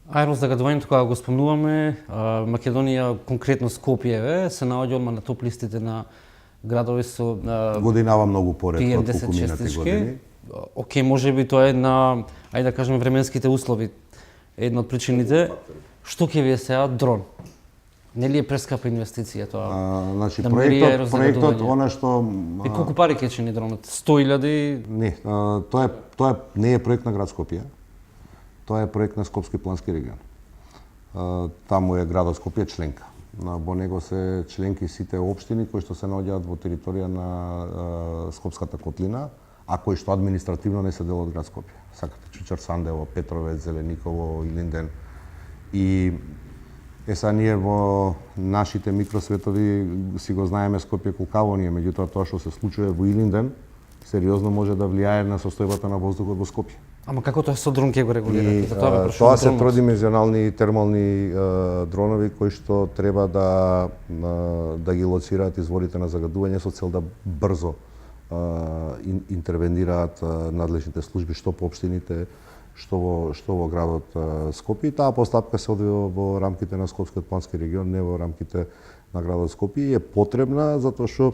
Аерозагадувањето кога го спомнуваме, Македонија, конкретно Скопје, се наоѓа одма на топ листите на градови со годинава многу поред од PM10 покумината години. честички. Океј, можеби тоа е на, ајде да кажеме, временските услови. Една од причините. Што ќе ви е сега дрон? Нели е прескапа инвестиција тоа? Значи да мери проектот она што И колку пари ќе чини дронот? 100.000? Не, тоа не е проект на град Скопје. Тоа е проект на Скопски плански регион. Таму е градот Скопје членка. Во него се членки сите општини кои што се наоѓаат во територија на Скопската котлина, а кои што административно не се дел од град Скопје. Сакате Чучар, Сандево, Петровец, Зелениково, Илинден. И сега ние во нашите микросветови си го знаеме Скопје колкаво ни е, меѓутоа тоа што се случува во Илинден сериозно може да влијае на состојбата на воздухот во Скопје. Ама како тоа со дрон ќе го регулирате? Тоа се тродимензионални термални дронови кои што треба да ги лоцираат изворите на загадување со цел да брзо интервенираат надлежните служби што по општините, што во градот Скопје. Таа постапка се одвива во рамките на Скопскиот плански регион, не во рамките на градот Скопје и е потребна затоа што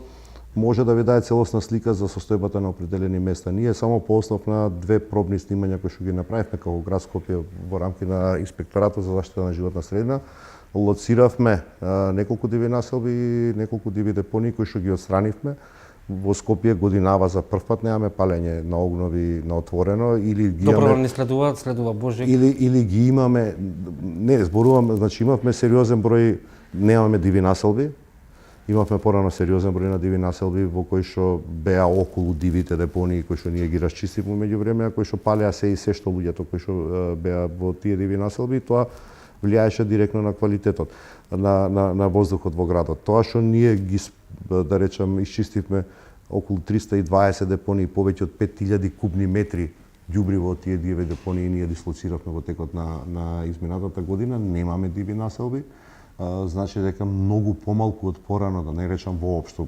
може да ви даде целосна слика за состојбата на определени места. Ние само по основ на 2 пробни снимања кои што ги направивме како град Скопје во рамки на Инспекторатот за заштита на животна средина, лоциравме неколку диви населби и неколку диви депонии кои што ги отстранивме. Во Скопје годинава за прв пат немаме палење на огнови на отворено или ги имаме. Добро, не следува Божик. Или ги имаме, не зборувам, значи имавме сериозен број, немаме диви населби. Имавме порано сериозен број на диви населби во кои што беа околу дивите депонии кои што ние ги расчистивме меѓувреме, а кои што палеа се и се што луѓето кои што беа во тие диви населби, тоа влијаеше директно на квалитетот на воздухот во градот. Тоа што ние ги, да речам, исчистивме околу 320 депонии, повеќе од 5000 кубни метри ѓубриво од тие диви депонии ние дислоциравме во текот на изминатата година, немаме диви населби. Значи дека многу помалку од порано, да не речам воопшто,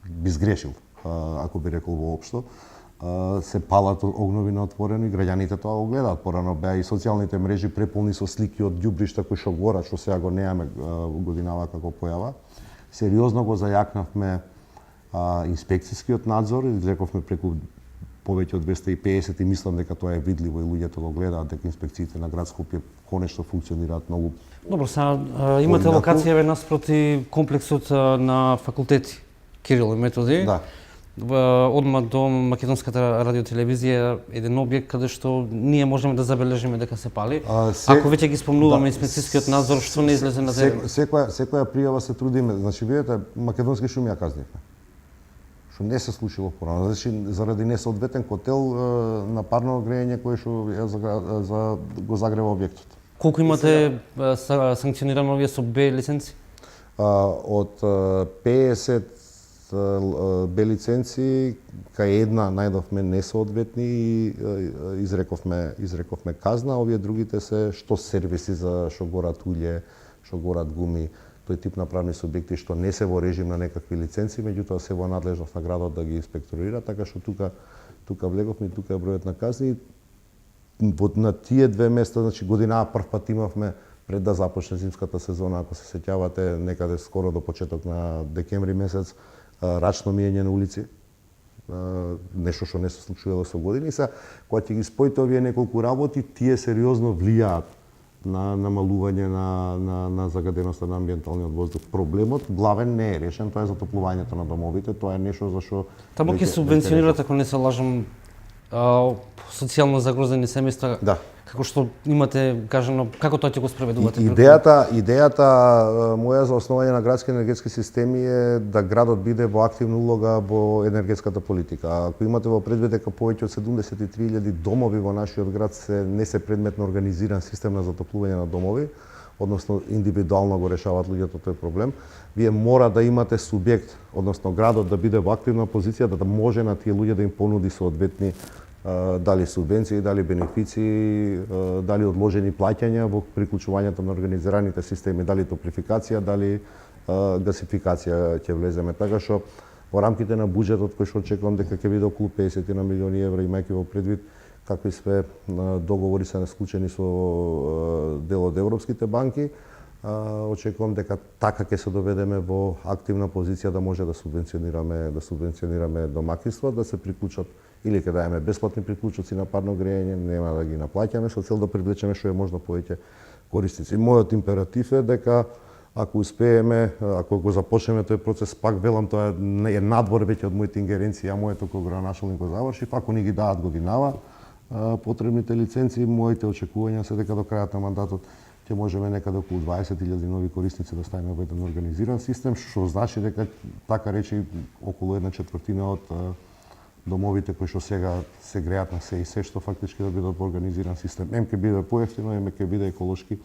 би сгрешил ако би рекол воопшто, се палат огнови на отворено и граѓаните тоа го гледаат. Порано беа и социјалните мрежи преполни со слики од ѓубришта кои што горат, што сега го немаме годинава како појава. Сериозно го зајакнавме инспекцијскиот надзор, изрековме преку повеќе од 250 и мислам дека тоа е видливо и луѓето го гледаат дека инспекциите на град Скопје конечно функционираат многу. Добро, сега имате локација наспроти комплексот на факултети Кирил и Методи. Да. Одма до Македонската радиотелевизија еден објект каде што ние можеме да забележиме дека се пали. Ако веќе ги спомнуваме инспекцијскиот надзор, што не излезе на терен? Секоја пријава се трудиме. Значи видите, македонски шуми ја казнивме. Што не се случило порано. Значи заради несоодветен котел на парно грејење кој што го загрева објектот. Колку имате санкционирано овие со Б лиценци? Од 50 Б лиценци, кај една најдовме несоодветни и изрековме казна, овие другите се што сервиси за што горат улје, што горат гуми, тој тип на правни субјекти што не се во режим на некакви лиценци, меѓутоа се во надлежност на градот да ги инспекторира, така што тука влеговме и тука е бројот на казни. На тие 2 места, значи годинава прв пат имавме пред да започне зимската сезона, ако се сеќавате, некаде скоро до почеток на декември месец, рачно миење на улици, нешто што не се случувало со години. Сега, кога ќе ги споите овие неколку работи, тие сериозно влијаат на намалување на загаденоста на амбиенталниот воздух. Проблемот главен не е решен, тоа е затоплувањето на домовите, тоа е нешто за што Таму ќе субвенционират, ако не се лажам, социјално загрозени семејства. Да. Како што имате кажано, како тоа ќе го спроведувате? Идејата моја за основање на градски енергетски системи е да градот биде во активна улога во енергетската политика. Ако имате во предвид дека повеќе од 73.000 домови во нашиот град не се предмет на организиран систем на затоплување на домови, односно индивидуално го решаваат луѓето тој проблем, вие мора да имате субјект, односно градот да биде во активна позиција да може на тие луѓе да им понуди соодветни дали субвенции, дали бенефиции, дали одложени плаќања во приклучувањето на организираните системи, дали топлификација, дали гасификација ќе влеземе. Така што во рамките на буџетот кој што очекувам дека ќе биде околу 50 на милиони евра, имајќи во предвид какви све договори се склучени со од европските банки. Очекувам дека така ќе се доведеме во активна позиција да може да субвенционираме домакинства, да се приклучат или ќе даеме бесплатни приклучоци на парно грејење, нема да ги наплаќаме со цел да привлечеме што е можно повеќе корисници. Мојот императив е дека ако успееме, ако го започнеме тој процес, пак велам, тоа е надвор веќе од моите ингеренции, моето како градоначалник го завршив, ако ни ги дадат годинава потребните лиценци, моите очекувања се дека до крајот на мандатот ќе можеме некаде околу 20.000 нови корисници да ставиме во еден организиран систем, што значи дека така речи околу 1/4 од домовите кои што сега се греат на се и се што фактички да бидат во организиран систем. Ем ќе биде поевтино, ем ќе биде еколошки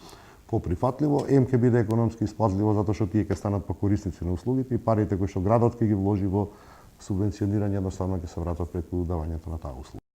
поприфатливо, ем ќе биде економски исплатливо затоа што тие ќе станат па корисници на услугите и парите кои што градот ќе ги вложи во субвенционирање едноставно ќе се вратат преку давањето на таа услуга.